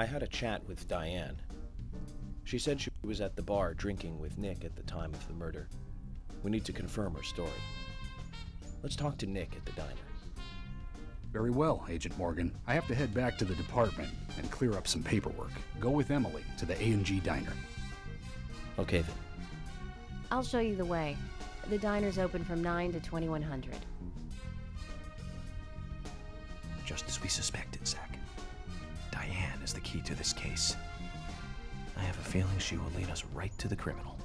I had a chat with Diane. She said she was at the bar drinking with Nick at the time of the murder. We need to confirm her story. Let's talk to Nick at the diner. Very well, Agent Morgan. I have to head back to the department and clear up some paperwork. Go with Emily to the A&G diner. Okay then. I'll show you the way. The diner's open from 9 to 2100. Just as we suspected, Zach. Diane is the key to this case. I have a feeling she will lead us right to the criminal.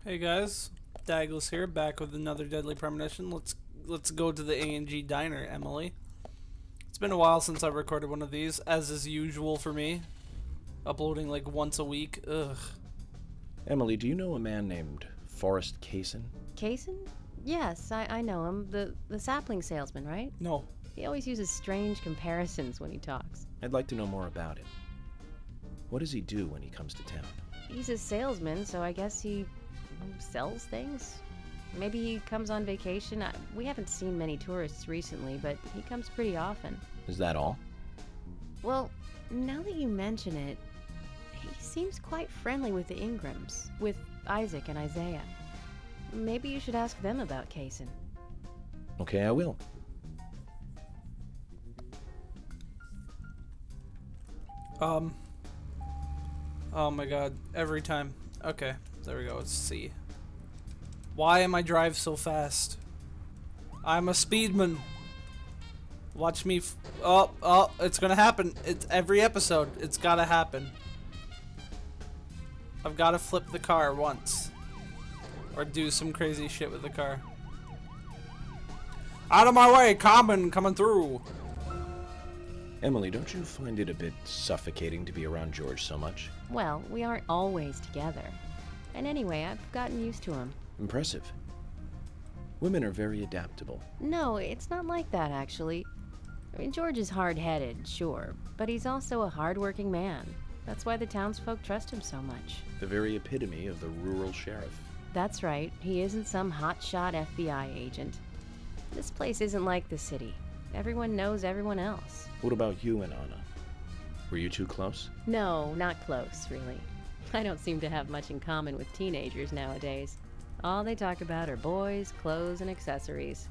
Hey guys, Douglas here, back with another Deadly Premonition. Let's go to the A&G diner, Emily. It's been a while since I've recorded one of these, as is usual for me. Uploading like once a week. Ugh. Emily, do you know a man named Forrest Kaysen? Kaysen? Yes, I know him. The sapling salesman, right? No. He always uses strange comparisons when he talks. I'd like to know more about him. What does he do when he comes to town? He's a salesman, so I guess he sells things? Maybe he comes on vacation. We haven't seen many tourists recently, but he comes pretty often. Is that all? Well, now that you mention it, he seems quite friendly with the Ingrams, with Isaac and Isaiah. Maybe you should ask them about Kaysen. Okay, I will. Oh my god, every time. Okay, there we go, let's see. Why am I drive so fast? I'm a speedman. Watch me oh, it's gonna happen. It's every episode. It's gotta happen. I've gotta flip the car once. Or do some crazy shit with the car. Out of my way, coming through. Emily, don't you find it a bit suffocating to be around George so much? Well, we aren't always together. And anyway, I've gotten used to him. Impressive. Women are very adaptable. No, it's not like that, actually. I mean, George is hard-headed, sure, but he's also a hard-working man. That's why the townsfolk trust him so much. The very epitome of the rural sheriff. That's right. He isn't some hotshot FBI agent. This place isn't like the city. Everyone knows everyone else. What about you and Anna? Were you two close? No, not close, really. I don't seem to have much in common with teenagers nowadays. All they talk about are boys, clothes, and accessories.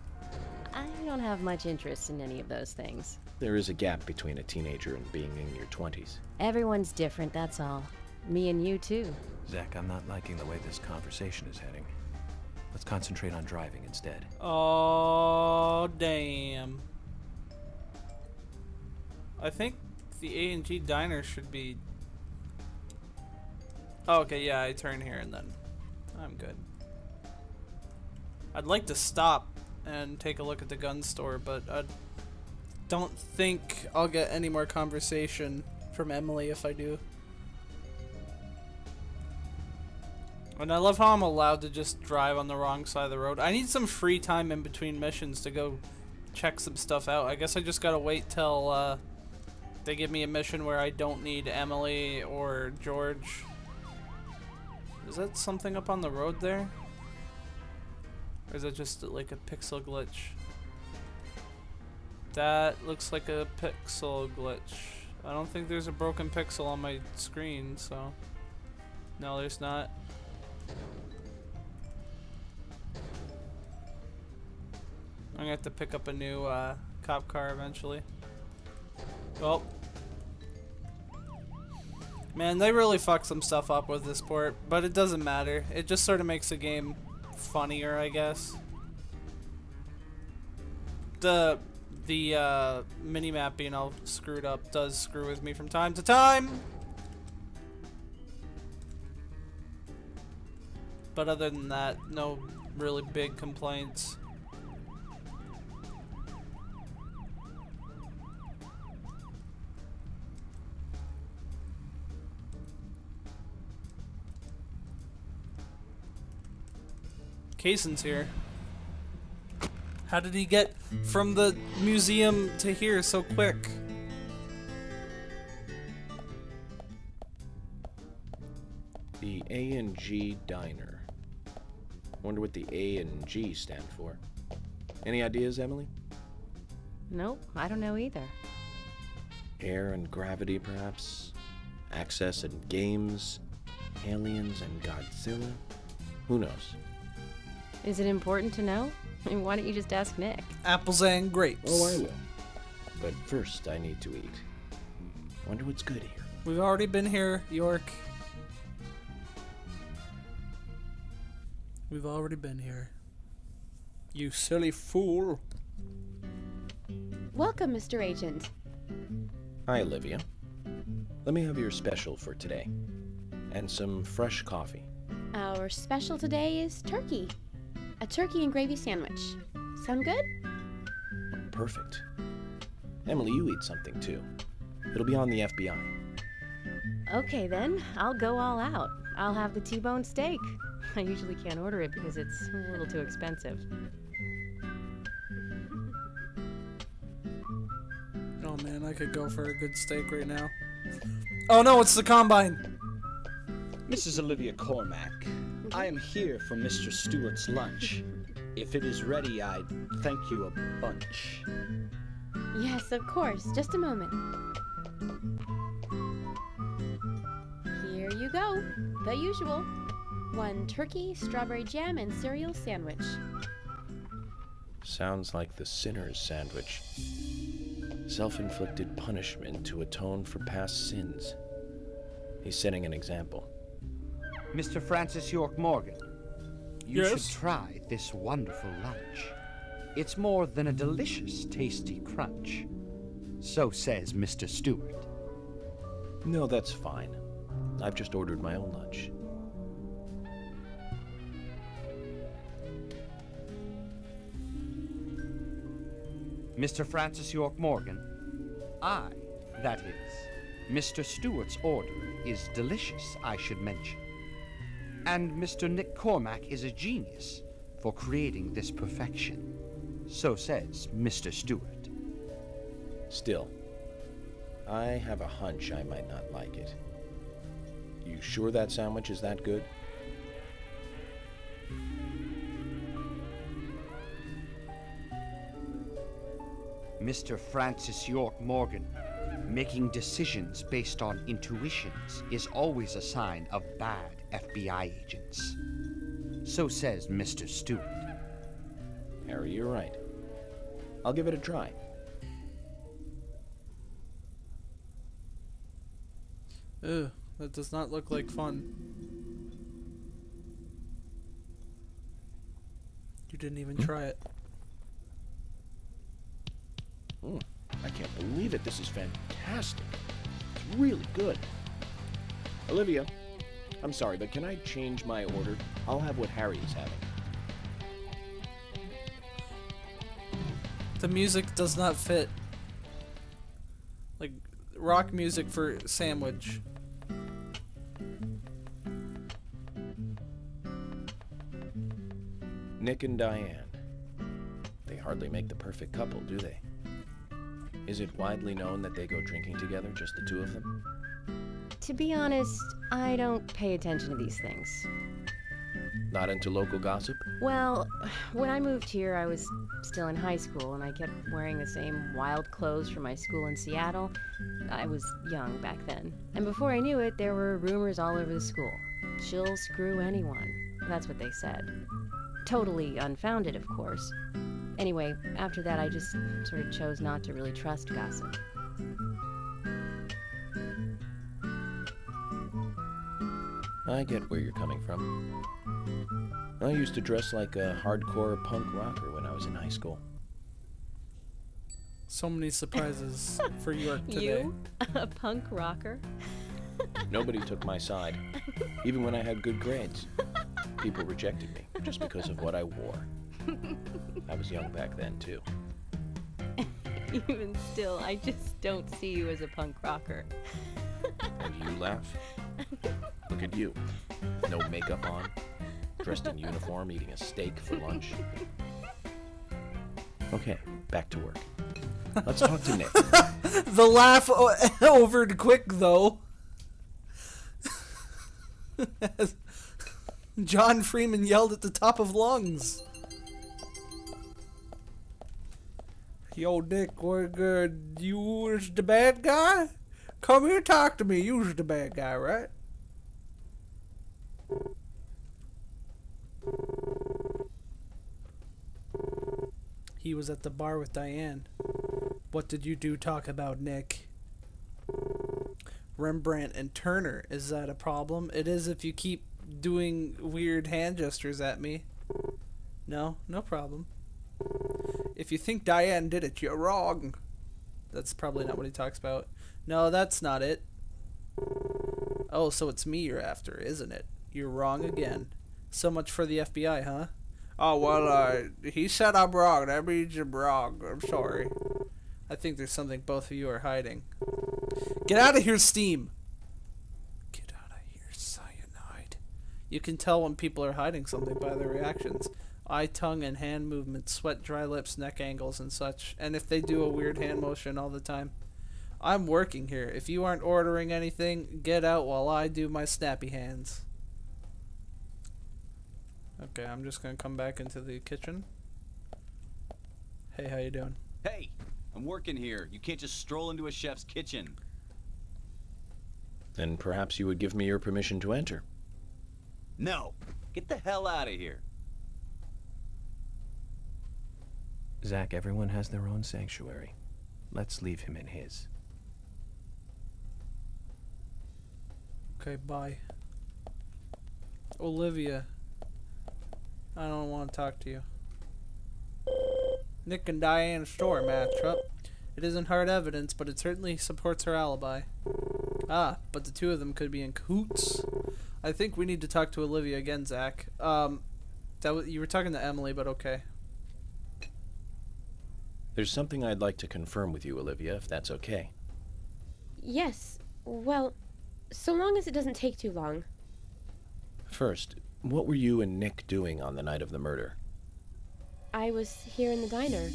I don't have much interest in any of those things. There is a gap between a teenager and being in your 20s. Everyone's different, that's all. Me and you, too. Zach, I'm not liking the way this conversation is heading. Let's concentrate on driving instead. Oh, damn. I think the A&G diner should be... Oh, okay, yeah, I turn here and then I'm good. I'd like to stop and take a look at the gun store, but I don't think I'll get any more conversation from Emily if I do. And I love how I'm allowed to just drive on the wrong side of the road. I need some free time in between missions to go check some stuff out. I guess I just gotta wait till they give me a mission where I don't need Emily or George. Is that something up on the road there? Or is it just like a pixel glitch? That looks like a pixel glitch. I don't think there's a broken pixel on my screen, so... No, there's not. I'm gonna have to pick up a new cop car eventually. Well, man, they really fucked some stuff up with this port, but it doesn't matter. It just sort of makes the game funnier, I guess. The minimap being all screwed up does screw with me from time to time. But other than that, no really big complaints. Kaysen's here. How did he get from the museum to here so quick? The A&G Diner. Wonder what the A and G stand for. Any ideas, Emily? Nope, I don't know either. Air and gravity, perhaps? Access and games? Aliens and Godzilla? Who knows? Is it important to know? I mean, why don't you just ask Nick? Apples and grapes. Oh, I will. But first, I need to eat. Wonder what's good here. We've already been here, York. We've already been here. You silly fool. Welcome, Mr. Agent. Hi, Olivia. Let me have your special for today. And some fresh coffee. Our special today is turkey. A turkey and gravy sandwich. Sound good? Perfect. Emily, you eat something too. It'll be on the FBI. Okay then, I'll go all out. I'll have the T-bone steak. I usually can't order it because it's a little too expensive. Oh man, I could go for a good steak right now. Oh no, it's the Combine! Mrs. Olivia Cormack, I am here for Mr. Stewart's lunch. If it is ready, I'd thank you a bunch. Yes, of course. Just a moment. Here you go. The usual. 1 turkey, strawberry jam, and cereal sandwich. Sounds like the sinner's sandwich. Self-inflicted punishment to atone for past sins. He's setting an example. Mr. Francis York Morgan, you Yes? should try this wonderful lunch. It's more than a delicious, tasty crunch. So says Mr. Stewart. No, that's fine. I've just ordered my own lunch. Mr. Francis York Morgan, that is, Mr. Stewart's order is delicious, I should mention. And Mr. Nick Cormack is a genius for creating this perfection. So says Mr. Stewart. Still, I have a hunch I might not like it. You sure that sandwich is that good? Mr. Francis York Morgan, making decisions based on intuitions is always a sign of bad FBI agents. So says Mr. Stewart. Harry, you're right. I'll give it a try. Ugh, that does not look like fun. You didn't even try it. I can't believe it. This is fantastic. It's really good. Olivia, I'm sorry, but can I change my order? I'll have what Harry is having. The music does not fit. Like, rock music for sandwich. Nick and Diane. They hardly make the perfect couple, do they? Is it widely known that they go drinking together, just the two of them? To be honest, I don't pay attention to these things. Not into local gossip? Well, when I moved here, I was still in high school, and I kept wearing the same wild clothes from my school in Seattle. I was young back then. And before I knew it, there were rumors all over the school. She'll screw anyone. That's what they said. Totally unfounded, of course. Anyway, after that, I just sort of chose not to really trust gossip. I get where you're coming from. I used to dress like a hardcore punk rocker when I was in high school. So many surprises for York today. You? A punk rocker? Nobody took my side, even when I had good grades. People rejected me just because of what I wore. I was young back then, too. Even still, I just don't see you as a punk rocker. And you laugh? Look at you. No makeup on, dressed in uniform, eating a steak for lunch. Okay, back to work. Let's talk to Nick. The laugh overed quick, though. John Freeman yelled at the top of lungs. Yo, Nick, we're good. You was the bad guy? Come here, talk to me. You was the bad guy, right? He was at the bar with Diane. What did you do talk about, Nick? Rembrandt and Turner. Is that a problem? It is if you keep doing weird hand gestures at me. No, no problem. If you think Diane did it, you're wrong. That's probably not what he talks about. No, that's not it. Oh, so it's me you're after, isn't it? You're wrong again. So much for the FBI, huh? Oh, well, he said I'm wrong. That means I'm wrong. I'm sorry. I think there's something both of you are hiding. Get out of here, Steam! Get out of here, Cyanide. You can tell when people are hiding something by their reactions. Eye, tongue, and hand movements, sweat, dry lips, neck angles, and such. And if they do a weird hand motion all the time. I'm working here. If you aren't ordering anything, get out while I do my snappy hands. Okay, I'm just gonna come back into the kitchen. Hey, how you doing? Hey, I'm working here. You can't just stroll into a chef's kitchen. Then perhaps you would give me your permission to enter. No, get the hell out of here. Zach, everyone has their own sanctuary. Let's leave him in his. Okay, bye. Olivia. I don't want to talk to you. Nick and Diane's store matchup. It isn't hard evidence, but it certainly supports her alibi. Ah, but the two of them could be in cahoots. I think we need to talk to Olivia again, Zach. You were talking to Emily, but okay. There's something I'd like to confirm with you, Olivia, if that's okay. Yes. Well, so long as it doesn't take too long. First, what were you and Nick doing on the night of the murder? I was here in the diner.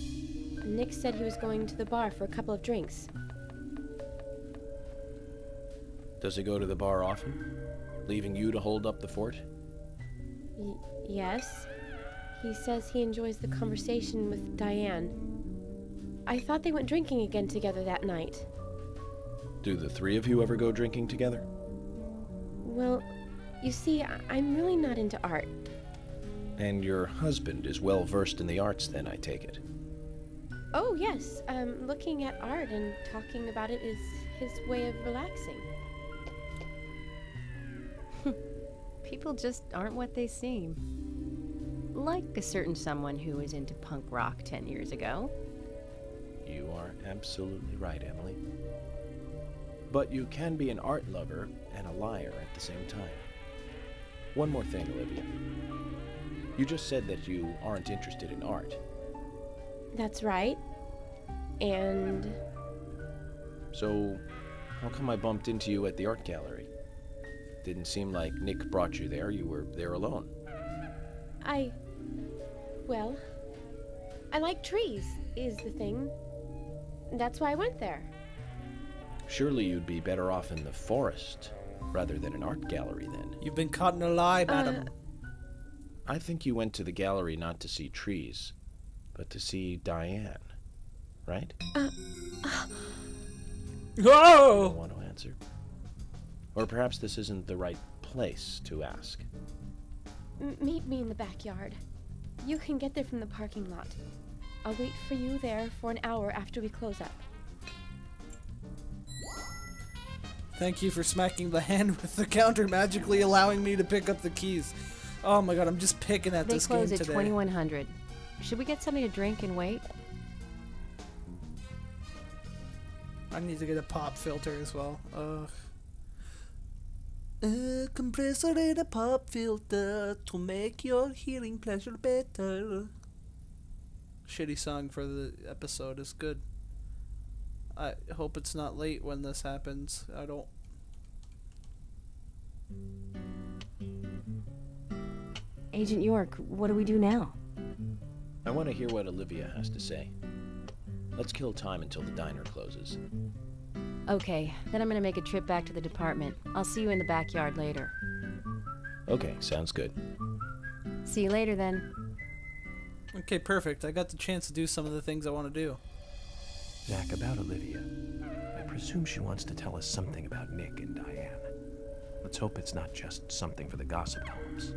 Nick said he was going to the bar for a couple of drinks. Does he go to the bar often? Leaving you to hold up the fort? Yes. He says he enjoys the conversation with Diane. I thought they went drinking again together that night. Do the three of you ever go drinking together? Well, you see, I'm really not into art. And your husband is well versed in the arts then, I take it? Oh, yes. Looking at art and talking about it is his way of relaxing. People just aren't what they seem. Like a certain someone who was into punk rock 10 years ago. You are absolutely right, Emily. But you can be an art lover and a liar at the same time. One more thing, Olivia. You just said that you aren't interested in art. That's right. And... So, how come I bumped into you at the art gallery? Didn't seem like Nick brought you there. You were there alone. Well, I like trees, is the thing. That's why I went there. Surely you'd be better off in the forest rather than an art gallery then. You've been caught in a lie, madam. I think you went to the gallery not to see trees, but to see Diane, right? Whoa! You don't want to answer? Or perhaps this isn't the right place to ask. Meet me in the backyard. You can get there from the parking lot. I'll wait for you there for an hour after we close up. Thank you for smacking the hand with the counter, magically allowing me to pick up the keys. Oh my god, I'm just picking at this game today. They close at 2100. Should we get something to drink and wait? I need to get a pop filter as well. Ugh. A compressor and a pop filter to make your hearing pleasure better. Shitty song for the episode is good. I hope it's not late when this happens. I don't... Agent York, what do we do now? I want to hear what Olivia has to say. Let's kill time until the diner closes. Okay, then I'm gonna make a trip back to the department. I'll see you in the backyard later. Okay, sounds good. See you later then. Okay, perfect. I got the chance to do some of the things I want to do. Zach, about Olivia. I presume she wants to tell us something about Nick and Diane. Let's hope it's not just something for the gossip columns.